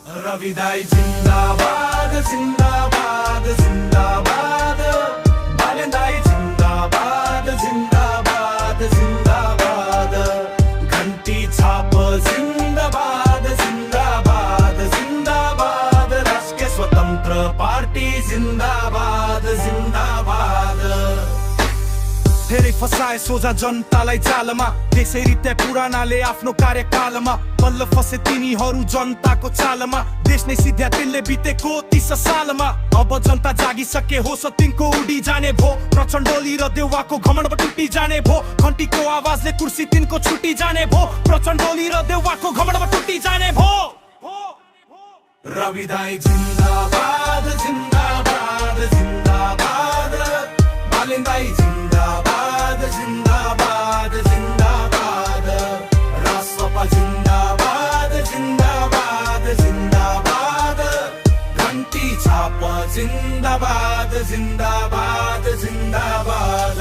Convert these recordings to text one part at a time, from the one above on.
रविदाई जिंदाबाद जिंदाबाद जिंदाबाद बालेंदाई जिंदाबाद जिंदाबाद जिंदाबाद घंटी छाप जिंदाबाद जिंदाबाद जिंदाबाद राष्ट्रीय स्वतंत्र पार्टी जिंदाबाद जिंदाबाद धेरै फसाए सोझा जनतालाई जालमा त्यसरी त्यहाँ पुरानाले आफ्नो कार्यकालमा बल्ल फसे तिनीहरू जनताको चालमा देश नै सिध्या तिनले बितेको 30 सालमा अब जनता जागिसके होस तिनको उडी जाने भो प्रचण्डोली र देउवाको घमण्ड टुटी जाने भो घन्टीको आवाजले कुर्सी तिनको छुटी जाने भो प्रचण्डोली र देउवाको घमण्ड टुटी जाने भो रविदाई जिंदाबाद जिंदाबाद जिंदाबाद बालेंदाई जिंदाबाद जिंदाबाद जिंदाबाद राष्ट्रपा जिंदाबाद जिंदाबाद जिंदाबाद घंटी छाप जिंदाबाद जिंदाबाद जिंदाबाद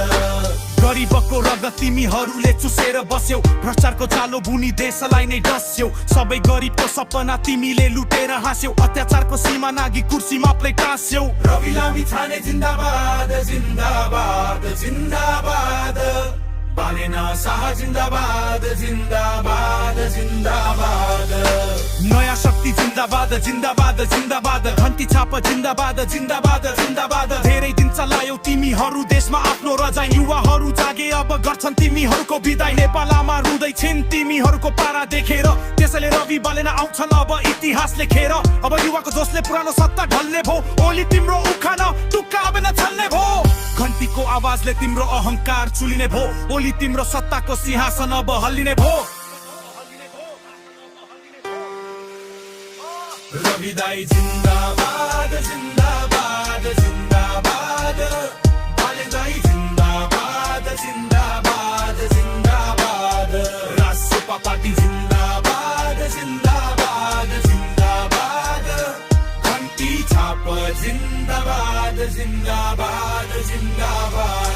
गरीबको रगत तिमीहरूले चुसेर बस्यौ भ्रष्टाचारको जालो बुनी देशलाई नै डस्यौ सबै गरीबको सपना तिमीले लुटेर हाँस्यौ अत्याचारको सीमा नागी कुर्सीमा प्लेट टाँस्यौ रवि लामी छाने जिंदाबाद जिंदाबाद जिंदाबाद बालेना शाह जिंदाबाद जिंदाबाद जिंदाबाद नयाँ शक्ति जिंदाबाद जिंदाबाद जिंदाबाद घन्टी छाप जिंदाबाद जिंदाबाद जिंदाबाद धेरै दिन चलायौ तिमीहरू देशमा आफ्नो रजाई युवाहरू जागे अब गर्छन् तिमीहरूको बिदाई नेपालमा रुँदै छिन् तिमीहरूको पारा देखेर त्यसैले रवि बालेना आउँछन् अब इतिहास लेखेर अब युवाको जोसले पुरानो सत्ता ढल्ने भो ओली तिम्रो उखान टुक्का अब न छल्ने भो घन्टीको आवाजले तिम्रो अहंकार चुलिने भो ओली तिम्रो सत्ताको सिंहासन अब हल्लिने भो रविदाई जिंदाबाद जिंदाबाद जिंदाबाद बालेंदाई जिंदाबाद जिंदाबाद जिंदाबाद राष्ट्रपा पार्टी जिंदाबाद जिंदाबाद जिंदाबाद घंटी छाप जिंदाबाद जिंदाबाद जिंदाबाद